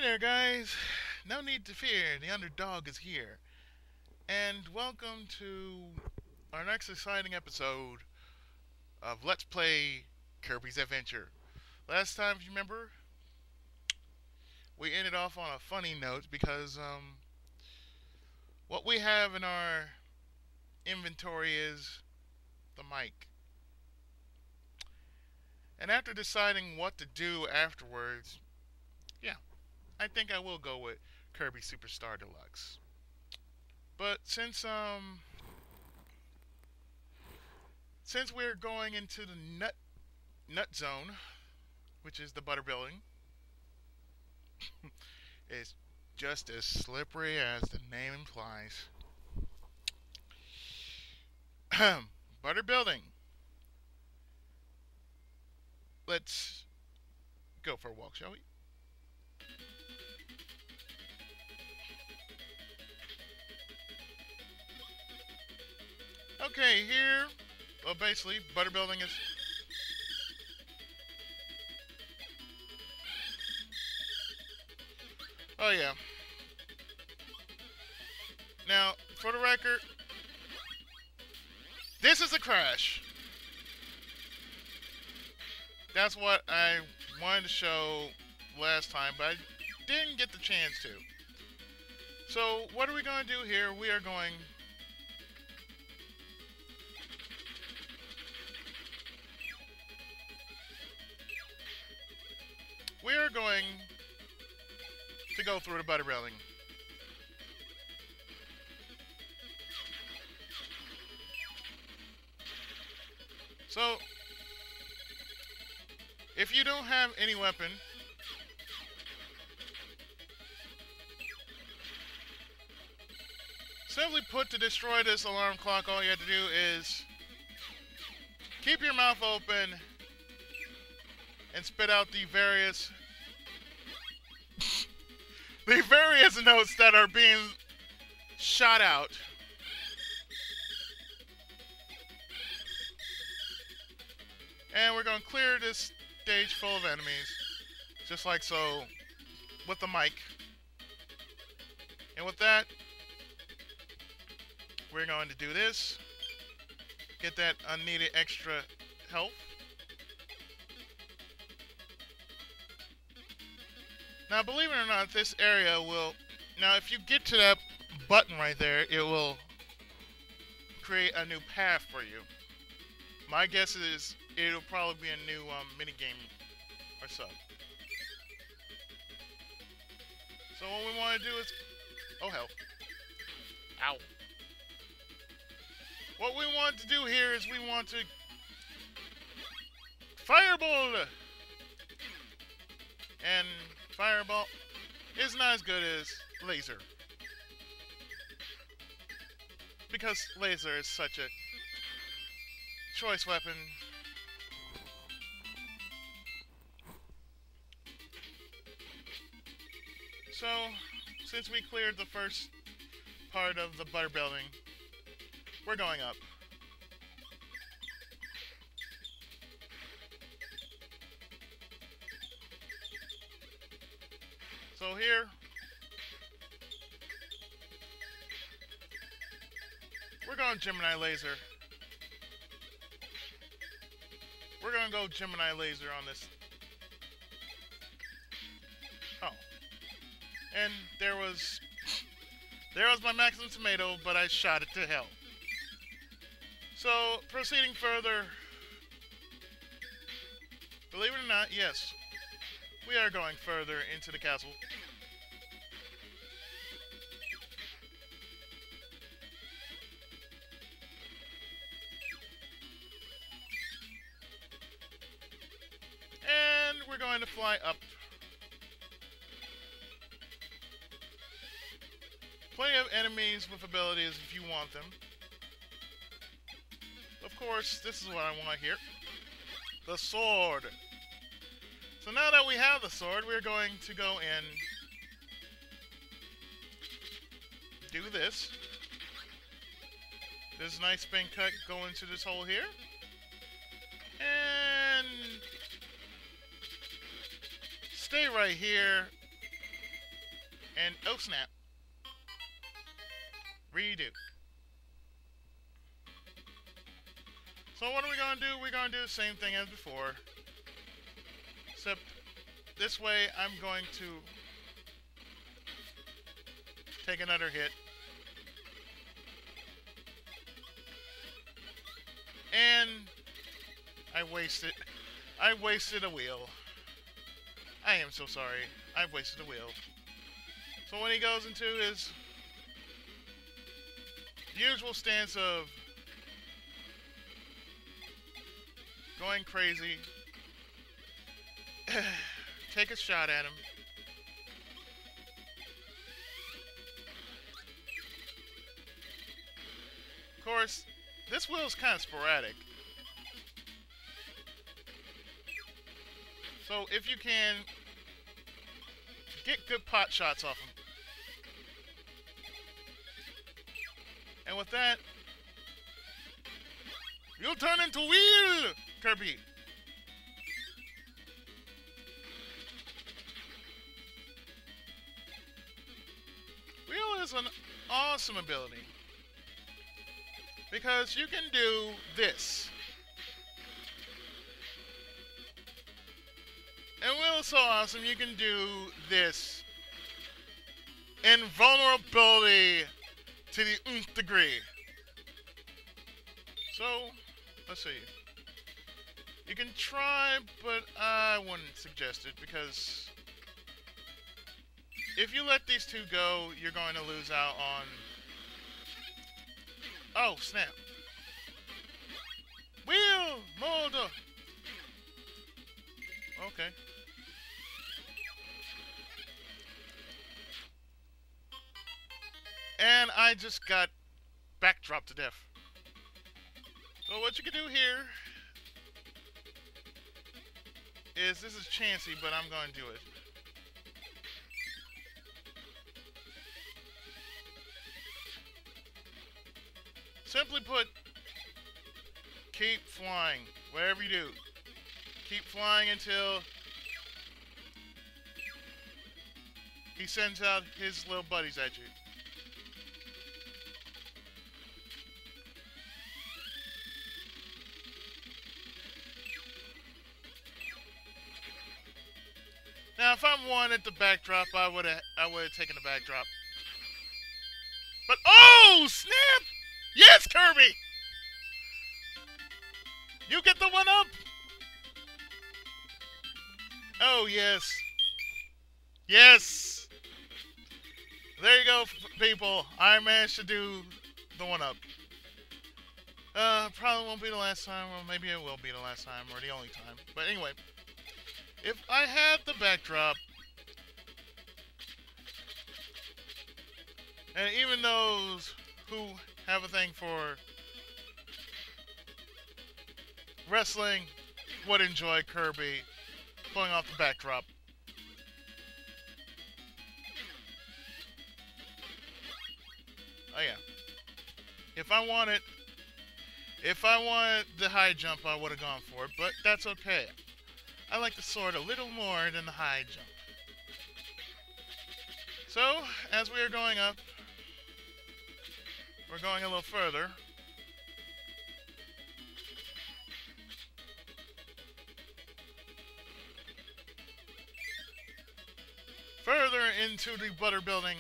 Hey there, guys. No need to fear, the underdog is here. And welcome to our next exciting episode of Let's Play Kirby's Adventure. Last time, if you remember, we ended off on a funny note because what we have in our inventory is the mic. And after deciding what to do afterwards, yeah, I think I will go with Kirby Superstar Deluxe. But since we're going into the nut zone, which is the butter building, it's just as slippery as the name implies. Butter building. Let's go for a walk, shall we? Okay, here, well, basically, butter building is... Oh, yeah. Now, for the record, this is a crash. That's what I wanted to show last time, but I didn't get the chance to. So, what are we going to do here? We are going... We are going to go through the butter building. So, if you don't have any weapon, simply put, to destroy this alarm clock, all you have to do is keep your mouth open and spit out the various notes that are being shot out. And we're going to clear this stage full of enemies, just like so, with the mic. And with that, we're going to do this, get that unneeded extra health. Now, believe it or not, this area will... Now, if you get to that button right there, it will create a new path for you. My guess is it'll probably be a new minigame or so. So what we want to do is... Oh, hell. Ow. What we want to do here is we want to... Fireball! And fireball is not as good as laser. Because laser is such a choice weapon. So, since we cleared the first part of the butter building, we're going up. So here, we're going Gemini Laser. We're going to go Gemini Laser on this. Oh. And there was my maximum tomato, but I shot it to hell. So, proceeding further, believe it or not, yes, we are going further into the castle. And we're going to fly up. Plenty of enemies with abilities if you want them. Of course, this is what I want here. The sword. So now that we have the sword, we're going to go and do this. This nice spin cut go into this hole here. And stay right here And oh snap. Redo. So what are we going to do? We're going to do the same thing as before. Except this way I'm going to take another hit. And I wasted a wheel. I am so sorry. I wasted a wheel. So when he goes into his usual stance of going crazy, take a shot at him. Of course, this wheel is kind of sporadic. So if you can, get good pot shots off him. And with that, you'll turn into wheel, Kirby. Wheel is an awesome ability because you can do this. And Wheel is so awesome, you can do this. Invulnerability to the nth degree. So, let's see. You can try, but I wouldn't suggest it because if you let these two go, you're going to lose out on... Oh, snap. Wheel! Molder! Okay. And I just got backdropped to death. So what you can do here is, this is chancy, but I'm going to do it. Simply put, keep flying, whatever you do. Keep flying until he sends out his little buddies at you. Now, if I wanted the backdrop, I would have taken the backdrop. But oh, snap! Yes, Kirby! You get the one up! Oh, yes. Yes! There you go, people. I managed to do the one up. Probably won't be the last time, or maybe it will be the last time, or the only time. But anyway, if I had the backdrop, and even those who have a thing for wrestling would enjoy Kirby pulling off the backdrop. Oh yeah. If I wanted the high jump, I would have gone for it, but that's okay. I like the sword a little more than the high jump. So, as we are going up, we're going a little further. Further into the butter building.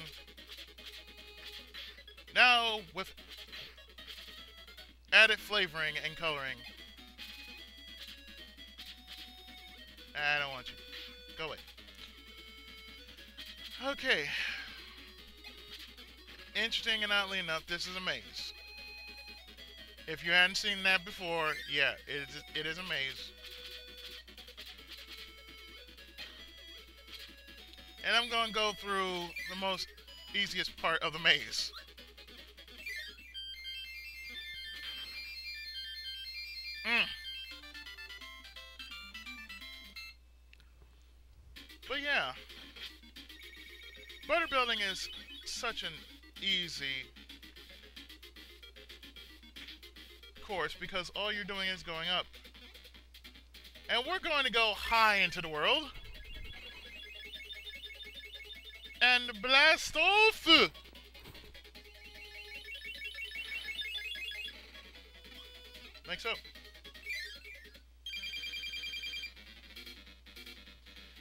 Now with added flavoring and coloring. I don't want you. Go away. Okay. Interesting and oddly enough, this is a maze. If you hadn't seen that before, yeah, it is a maze. And I'm going to go through the most easiest part of the maze. But yeah, butter building is such an easy course because all you're doing is going up. And we're going to go high into the world. And and blast off! Like so.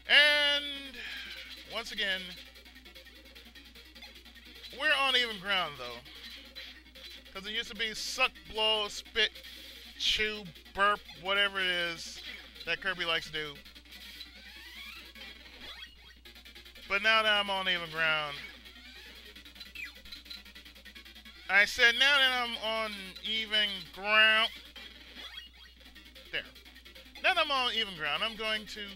And once again, we're on even ground though. Because it used to be suck, blow, spit, chew, burp, whatever it is that Kirby likes to do. But now that I'm on even ground, I said now that I'm on even ground, there. Now that I'm on even ground, I'm going to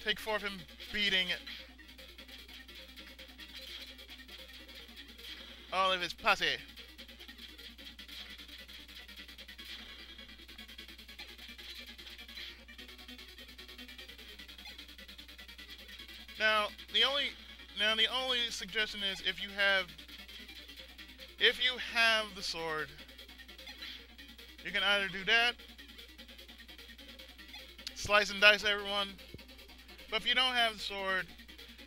take forth him beating all of his posse. Now the only suggestion is if you have the sword, you can either do that, slice and dice everyone. But if you don't have the sword,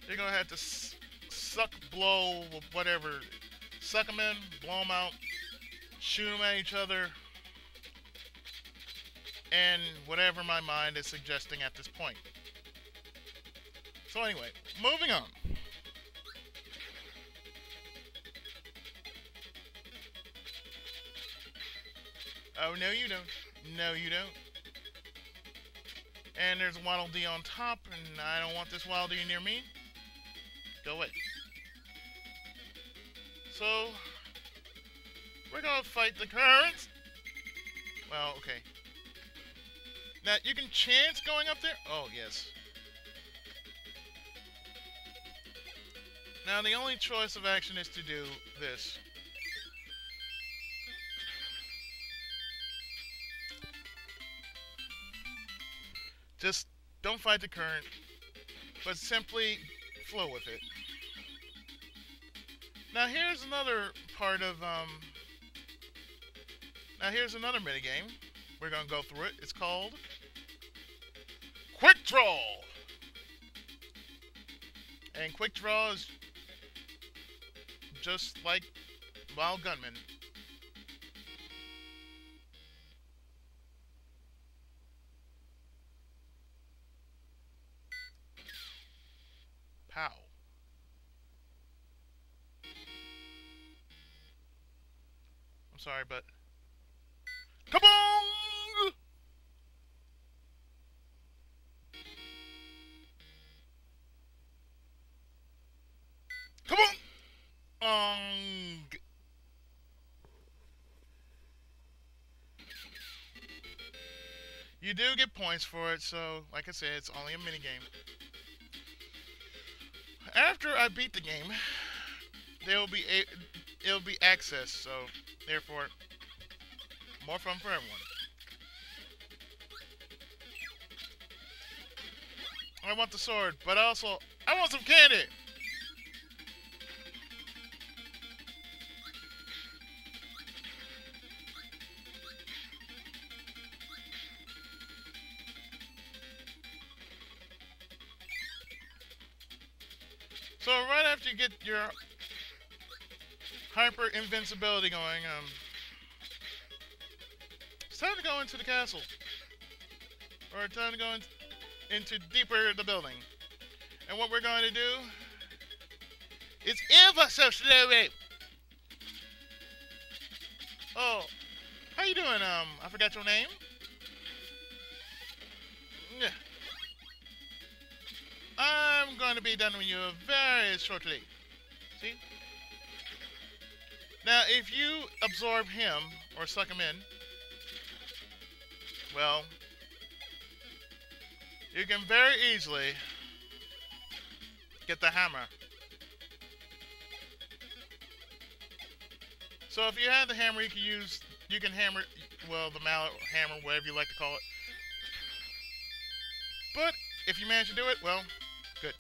you're gonna have to suck, blow, whatever, suck them in, blow them out, shoot them at each other, and whatever my mind is suggesting at this point. So anyway, moving on. Oh, no you don't. No you don't. And there's a Waddle Dee on top, and I don't want this Waddle Dee near me. Go away. So, we're gonna fight the currents. Well, okay. Now, you can chance going up there? Oh, yes. Now, the only choice of action is to do this. Just don't fight the current, but simply flow with it. Now, here's another part of, now, here's another minigame. We're gonna go through it. It's called Quick Draw. And Quick Draw is just like Wild Gunman. Pow. I'm sorry, but Kabong! Kabong! You do get points for it, so like I said, it's only a minigame. After I beat the game, it'll be access, so therefore more fun for everyone. I want the sword, but also I want some candy. So right after you get your hyper invincibility going, it's time to go into the castle, or time to go into deeper the building. And what we're going to do is ever so slowly. Oh, how you doing? I forgot your name. Yeah. I'm going to be done with you very shortly. See? Now, if you absorb him, or suck him in, well, you can very easily get the hammer. So if you have the hammer, you can hammer, well, the mallet, hammer, whatever you like to call it. But if you manage to do it, well, good.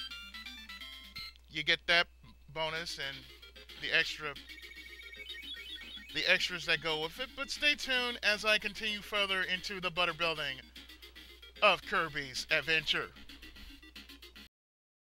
You get that bonus and the extras that go with it. But stay tuned as I continue further into the butter building of Kirby's Adventure.